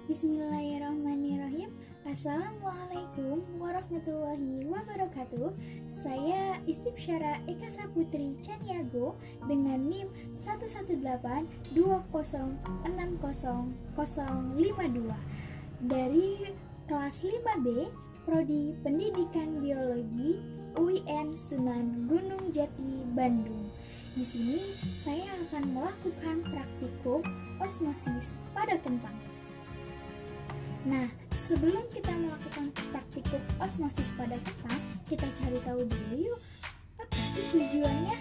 Bismillahirrahmanirrahim. Assalamualaikum warahmatullahi wabarakatuh. Saya Istibsyara Eka Saputri Caniago dengan NIM 11820600052 dari kelas 5B Prodi Pendidikan Biologi UIN Sunan Gunung Jati, Bandung. Di sini saya akan melakukan praktikum osmosis pada kentang. Nah, sebelum kita melakukan praktikum osmosis pada kentang, kita cari tahu dulu yuk, apa sih tujuannya?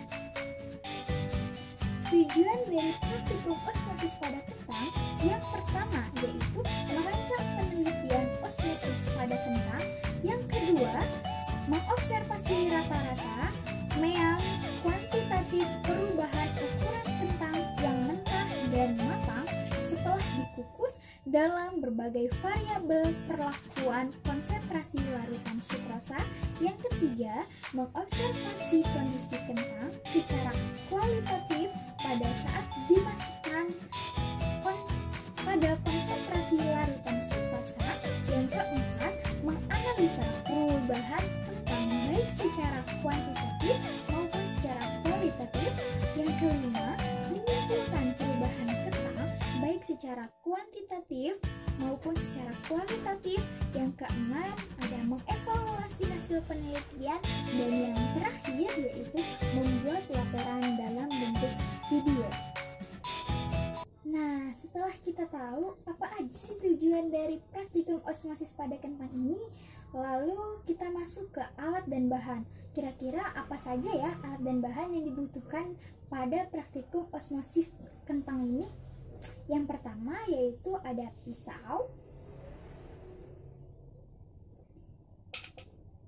Tujuan dari praktikum osmosis pada kentang yang pertama yaitu merancang penelitian osmosis pada kentang. Yang kedua, mengobservasi rata-rata meang kuantitatif perubahan ukuran kentang yang mentah dan matang setelah dikukus dalam berbagai variabel perlakuan konsentrasi larutan sukrosa. Yang ketiga, mengobservasi kondisi kentang secara kualitatif pada saat dimasukkan pada konsentrasi larutan sukrosa. Yang keempat, menganalisa perubahan kentang baik secara kuantitatif maupun secara kualitatif. Yang kelima, menyimpulkan perubahan kentang baik secara kuantitatif maupun secara kualitatif. Yang keenam, ada mengevaluasi hasil penelitian. Dan yang terakhir yaitu membuat laporan dalam bentuk video. Nah, setelah kita tahu apa aja sih tujuan dari praktikum osmosis pada kentang ini, lalu kita masuk ke alat dan bahan. Kira-kira apa saja ya alat dan bahan yang dibutuhkan pada praktikum osmosis kentang ini? Yang pertama yaitu ada pisau.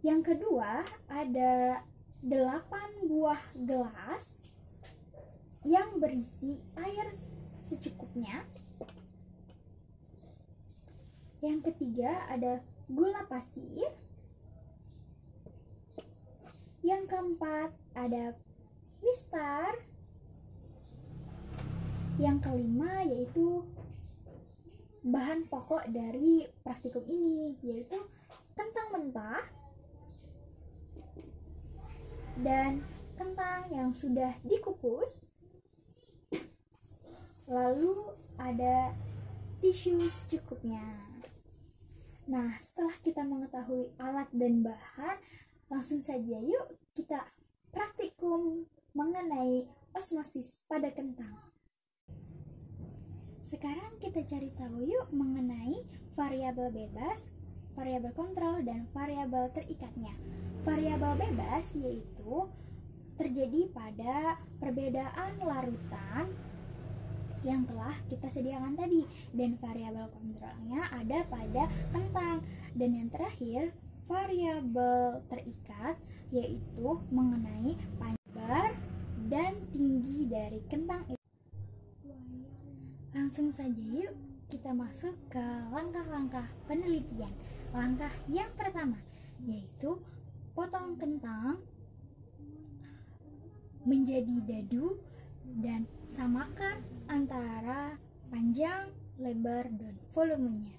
Yang kedua ada 8 buah gelas yang berisi air secukupnya. Yang ketiga ada gula pasir. Yang keempat ada mistar. Yang kelima yaitu bahan pokok dari praktikum ini, yaitu kentang mentah dan kentang yang sudah dikukus. Lalu ada tisu secukupnya. Nah, setelah kita mengetahui alat dan bahan, langsung saja yuk kita praktikum mengenai osmosis pada kentang. Sekarang kita cari tahu yuk mengenai variabel bebas, variabel kontrol, dan variabel terikatnya. Variabel bebas yaitu terjadi pada perbedaan larutan yang telah kita sediakan tadi, dan variabel kontrolnya ada pada kentang. Dan yang terakhir, variabel terikat yaitu mengenai panjang dan tinggi dari kentang itu. Langsung saja yuk kita masuk ke langkah-langkah penelitian. Langkah yang pertama yaitu potong kentang menjadi dadu dan samakan antara panjang, lebar, dan volumenya.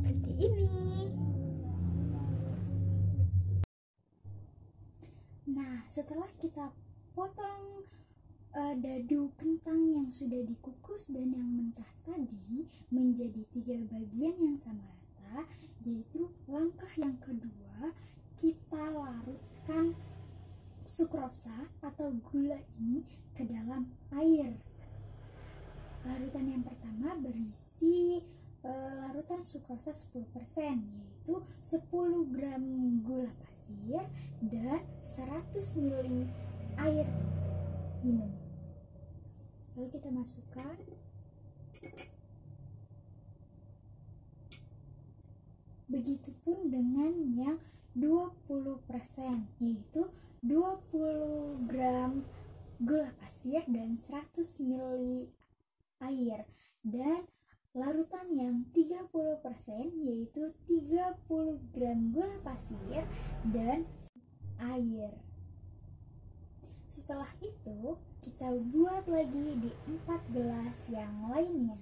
Seperti ini. Nah, setelah kita potong dadu kentang yang sudah dikukus dan yang mentah tadi menjadi 3 bagian yang sama rata, yaitu langkah yang kedua, kita larutkan sukrosa atau gula ini ke dalam air. Larutan yang pertama berisi larutan sukrosa 10%, yaitu 10 gram gula pasir dan 100 ml air minum. Lalu kita masukkan. Begitupun dengan yang 20%, yaitu 20 gram gula pasir dan 100 ml air. Dan larutan yang 30%, yaitu 30 gram gula pasir dan air. Setelah itu, kita buat lagi di 4 gelas yang lainnya.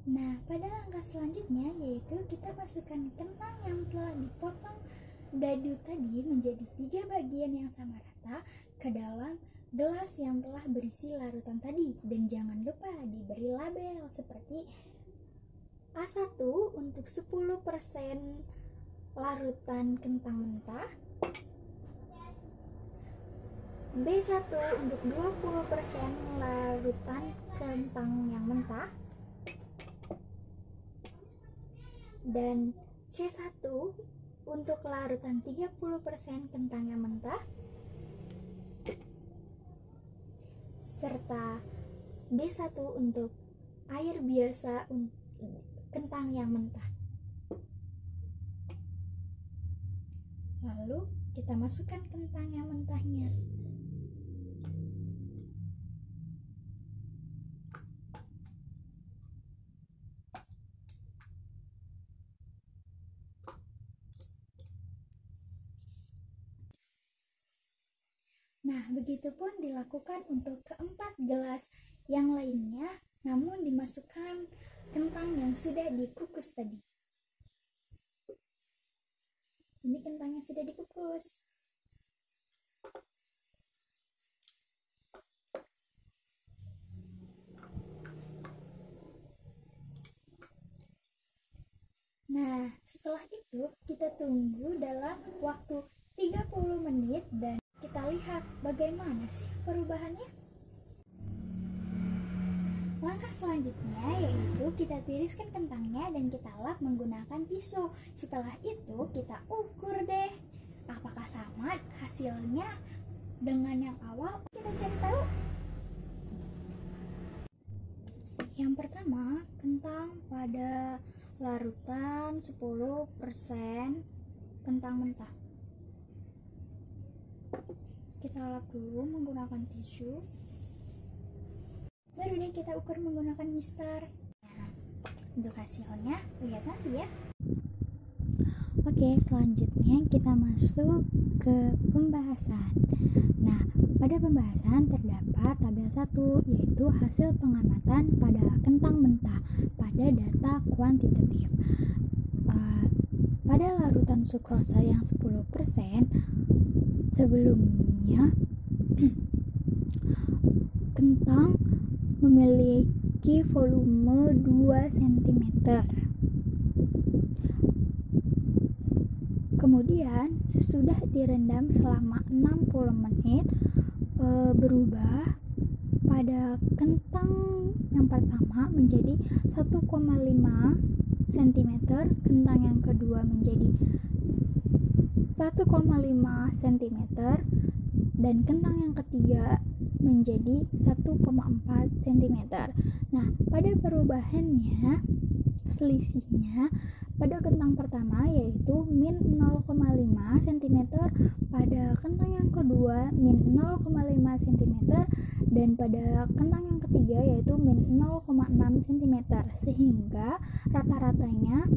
Nah, pada langkah selanjutnya yaitu kita masukkan kentang yang telah dipotong dadu tadi menjadi 3 bagian yang sama rata ke dalam gelas yang telah berisi larutan tadi. Dan jangan lupa diberi label seperti A1 untuk 10% larutan kentang mentah, B1 untuk 20% larutan kentang yang mentah, dan C1 untuk larutan 30% kentang yang mentah, serta D1 untuk air biasa kentang yang mentah. Lalu kita masukkan kentang yang mentahnya. Nah, begitupun dilakukan untuk keempat gelas yang lainnya, namun dimasukkan kentang yang sudah dikukus tadi. Ini kentang yang sudah dikukus. Nah, setelah itu kita tunggu dalam waktu 30 menit dan kita lihat bagaimana sih perubahannya. Langkah selanjutnya yaitu kita tiriskan kentangnya dan kita lap menggunakan tisu. Setelah itu kita ukur deh apakah sama hasilnya dengan yang awal. Kita cari tahu. Yang pertama, kentang pada larutan 10% kentang mentah. Kita lap dulu menggunakan tisu. Baru deh kita ukur menggunakan mistar. Nah, untuk hasilnya lihat nanti ya. Oke, selanjutnya kita masuk ke pembahasan. Nah, pada pembahasan terdapat tabel 1, yaitu hasil pengamatan pada kentang mentah pada data kuantitatif. Pada larutan sukrosa yang 10%, sebelumnya kentang memiliki volume 2 cm. Kemudian sesudah direndam selama 60 menit berubah pada kentang yang pertama menjadi 1,5 cm, kentang yang kedua menjadi 1,5 cm, dan kentang yang ketiga menjadi 1,4 cm. Nah, pada perubahannya, selisihnya pada kentang pertama yaitu min 0,5 cm, pada kentang yang kedua min 0,5 cm, dan pada kentang yang ketiga yaitu min 0,6 cm, sehingga rata-ratanya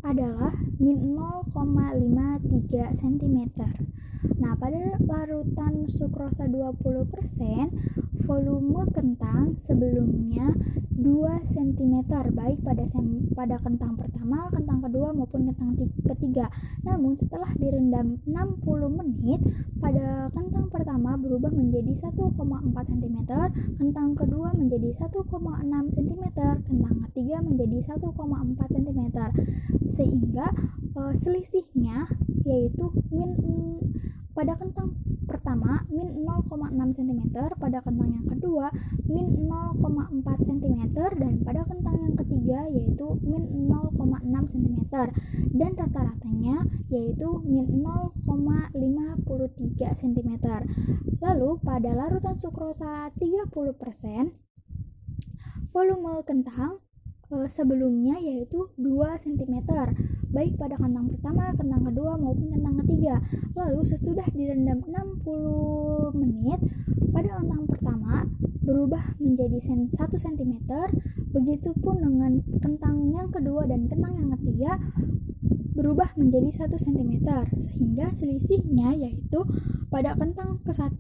adalah min 0,53 cm. Nah, pada larutan sukrosa 20%, volume kentang sebelumnya 2 cm, baik pada kentang pertama, kentang kedua maupun kentang ketiga. Namun setelah direndam 60 menit, pada kentang pertama berubah menjadi 1,4 cm, kentang kedua menjadi 1,6 cm, kentang ketiga menjadi 1,4 cm, sehingga selisihnya yaitu pada kentang pertama min 0,5 0,6 cm, pada kentang yang kedua min 0,4 cm, dan pada kentang yang ketiga yaitu min 0,6 cm, dan rata-ratanya yaitu min 0,53 cm. Lalu pada larutan sukrosa 30%, volume kentang sebelumnya yaitu 2 cm, baik pada kentang pertama, kentang kedua maupun kentang ketiga. Lalu sesudah direndam 60 menit, pada kentang pertama berubah menjadi 1 cm, begitupun dengan kentang yang kedua dan kentang yang ketiga berubah menjadi 1 cm, sehingga selisihnya yaitu pada kentang ke-1,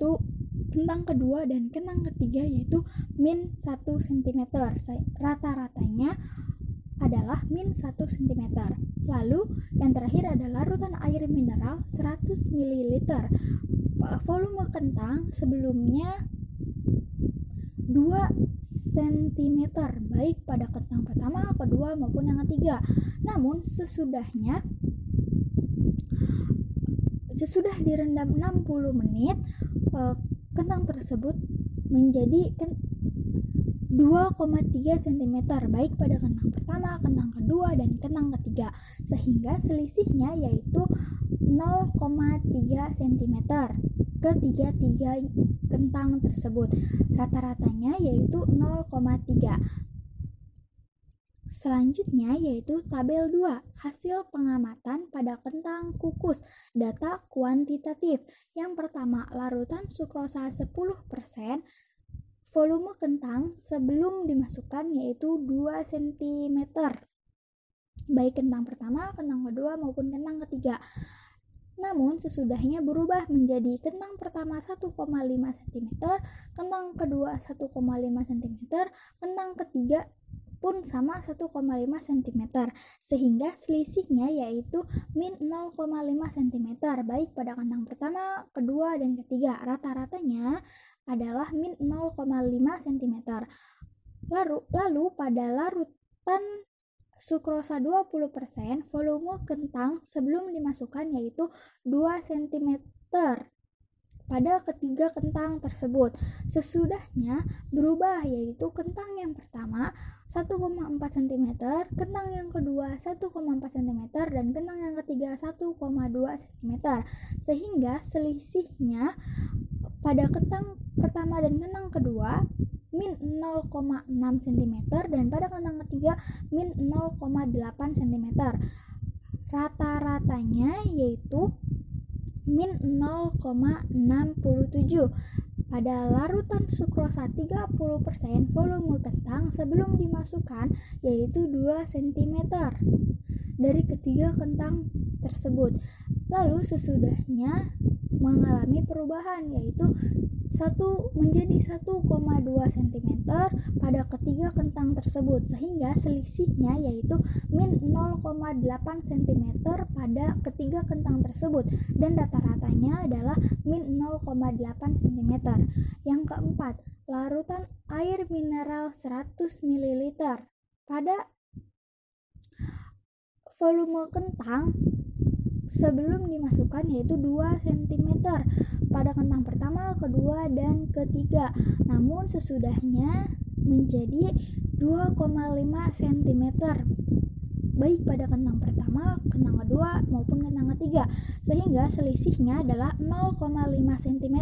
kentang kedua dan kentang ketiga yaitu min 1 cm. Rata-ratanya adalah min 1 cm. Lalu yang terakhir adalah larutan air mineral 100 ml. Volume kentang sebelumnya 2 cm, baik pada kentang pertama, kedua maupun yang ketiga. Namun sesudah direndam 60 menit, kentang tersebut menjadi 2,3 cm, baik pada kentang pertama, kentang kedua, dan kentang ketiga, sehingga selisihnya yaitu 0,3 cm ketiga kentang tersebut. Rata-ratanya yaitu 0,3. Selanjutnya yaitu tabel 2, hasil pengamatan pada kentang kukus, data kuantitatif. Yang pertama, larutan sukrosa 10%, volume kentang sebelum dimasukkan yaitu 2 cm, baik kentang pertama, kentang kedua maupun kentang ketiga. Namun sesudahnya berubah menjadi kentang pertama 1,5 cm, kentang kedua 1,5 cm, kentang ketiga pun sama 1,5 cm, sehingga selisihnya yaitu min 0,5 cm, baik pada kentang pertama, kedua, dan ketiga. Rata-ratanya adalah min 0,5 cm. Lalu pada larutan sukrosa 20%, volume kentang sebelum dimasukkan yaitu 2 cm pada ketiga kentang tersebut. Sesudahnya berubah yaitu kentang yang pertama 1,4 cm, kentang yang kedua 1,4 cm, dan kentang yang ketiga 1,2 cm, sehingga selisihnya pada kentang pertama dan kentang kedua min 0,6 cm, dan pada kentang ketiga min 0,8 cm. Rata-ratanya yaitu min 0,67. Pada larutan sukrosa 30%, volume kentang sebelum dimasukkan yaitu 2 cm dari ketiga kentang tersebut. Lalu sesudahnya mengalami perubahan yaitu menjadi 1,2 cm pada ketiga kentang tersebut, sehingga selisihnya yaitu min 0,8 cm pada ketiga kentang tersebut, dan rata-ratanya adalah min 0,8 cm. Yang keempat, larutan air mineral 100 ml. Pada volume kentang sebelum dimasukkan yaitu 2 cm pada kentang pertama, kedua, dan ketiga. Namun sesudahnya menjadi 2,5 cm, baik pada kentang pertama, kentang kedua, maupun kentang ketiga, sehingga selisihnya adalah 0,5 cm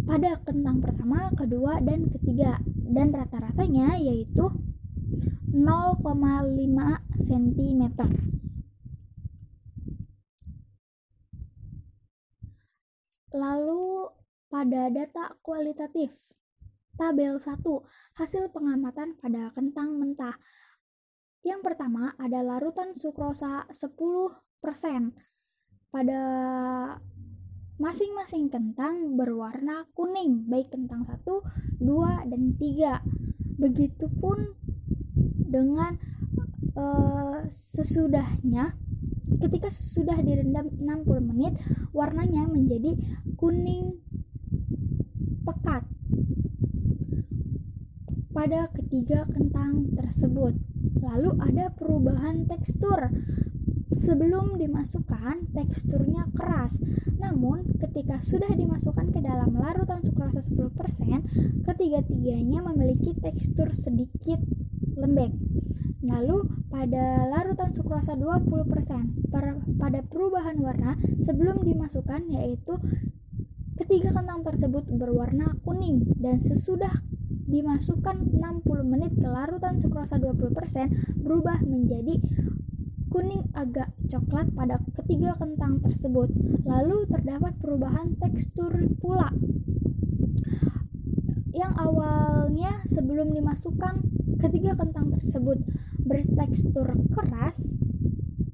pada kentang pertama, kedua, dan ketiga, dan rata-ratanya yaitu 0,5 cm. Lalu pada data kualitatif, tabel 1, hasil pengamatan pada kentang mentah. Yang pertama ada larutan sukrosa 10%. Pada masing-masing kentang berwarna kuning, baik kentang 1, 2, dan 3. Begitupun dengan sesudahnya. Ketika sudah direndam 60 menit, warnanya menjadi kuning pekat pada ketiga kentang tersebut. Lalu ada perubahan tekstur. Sebelum dimasukkan, teksturnya keras. Namun, ketika sudah dimasukkan ke dalam larutan sukrosa 10%, ketiga-tiganya memiliki tekstur sedikit lembek. Lalu, pada larutan sukrosa 20%, pada perubahan warna sebelum dimasukkan, yaitu ketiga kentang tersebut berwarna kuning, dan sesudah dimasukkan 60 menit ke larutan sukrosa 20% berubah menjadi kuning agak coklat pada ketiga kentang tersebut. Lalu terdapat perubahan tekstur pula. Yang awalnya sebelum dimasukkan ketiga kentang tersebut bertekstur keras,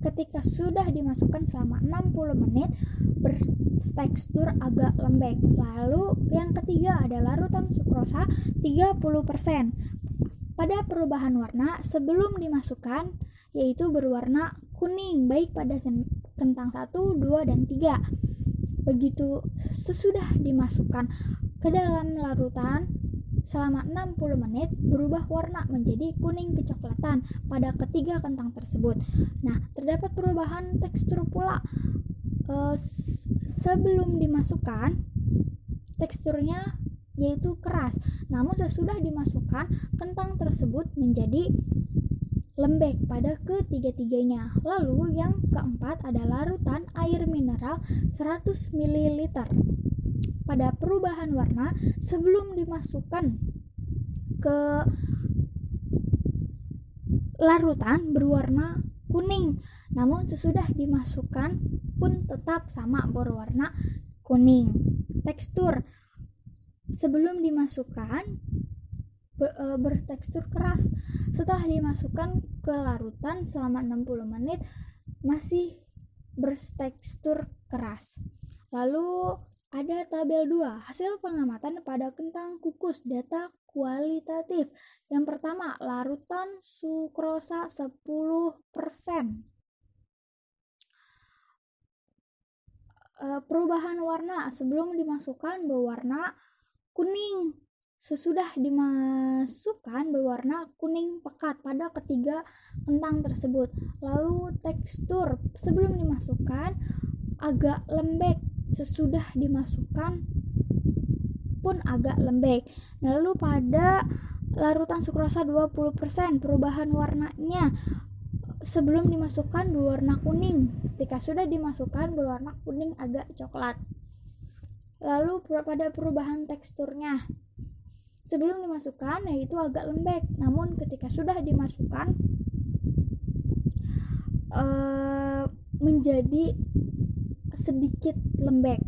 ketika sudah dimasukkan selama 60 menit bertekstur agak lembek. Lalu yang ketiga adalah larutan sukrosa 30%. Pada perubahan warna sebelum dimasukkan, yaitu berwarna kuning baik pada kentang 1, 2, dan 3. Begitu sesudah dimasukkan ke dalam larutan selama 60 menit berubah warna menjadi kuning kecoklatan pada ketiga kentang tersebut. Nah, terdapat perubahan tekstur pula. Sebelum dimasukkan teksturnya yaitu keras, namun sesudah dimasukkan kentang tersebut menjadi lembek pada ketiga-tiganya. Lalu yang keempat adalah larutan air mineral 100 ml. Pada perubahan warna sebelum dimasukkan ke larutan berwarna kuning, namun sesudah dimasukkan pun tetap sama berwarna kuning. Tekstur sebelum dimasukkan bertekstur keras. Setelah dimasukkan ke larutan selama 60 menit masih bertekstur keras. Lalu ada tabel 2, hasil pengamatan pada kentang kukus, data kualitatif. Yang pertama, larutan sukrosa 10%. Perubahan warna sebelum dimasukkan berwarna kuning, sesudah dimasukkan berwarna kuning pekat pada ketiga kentang tersebut. Lalu tekstur sebelum dimasukkan agak lembek, sesudah dimasukkan pun agak lembek. Lalu pada larutan sukrosa 20%, perubahan warnanya sebelum dimasukkan berwarna kuning, ketika sudah dimasukkan berwarna kuning agak coklat. Lalu pada perubahan teksturnya sebelum dimasukkan yaitu agak lembek, namun ketika sudah dimasukkan menjadi sedikit lembek.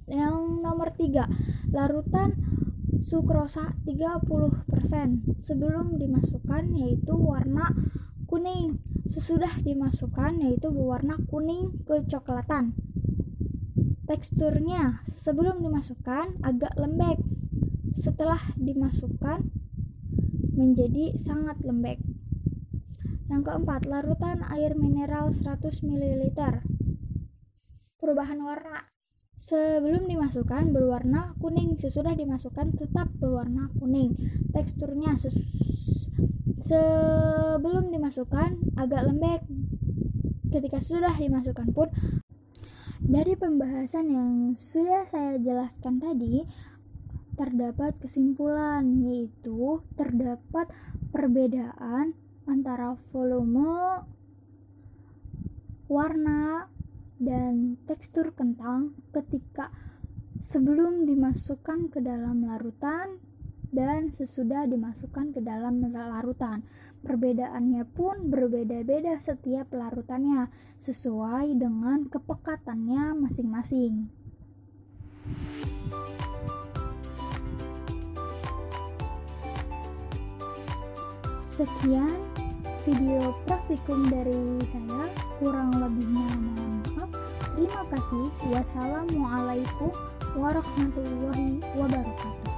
Yang nomor 3, larutan sukrosa 30%. Sebelum dimasukkan yaitu warna kuning, sesudah dimasukkan yaitu berwarna kuning kecoklatan. Teksturnya sebelum dimasukkan agak lembek, setelah dimasukkan menjadi sangat lembek. Yang keempat, larutan air mineral 100 ml. Perubahan warna sebelum dimasukkan berwarna kuning, sesudah dimasukkan tetap berwarna kuning. Teksturnya sebelum dimasukkan agak lembek, ketika sudah dimasukkan pun. Dari pembahasan yang sudah saya jelaskan tadi, terdapat kesimpulan, yaitu terdapat perbedaan antara volume, warna, dan tekstur kentang ketika sebelum dimasukkan ke dalam larutan dan sesudah dimasukkan ke dalam larutan. Perbedaannya pun berbeda-beda setiap larutannya sesuai dengan kepekatannya masing-masing. Sekian video praktikum dari saya, kurang lebihnya mohon maaf. Terima kasih. Wassalamualaikum warahmatullahi wabarakatuh.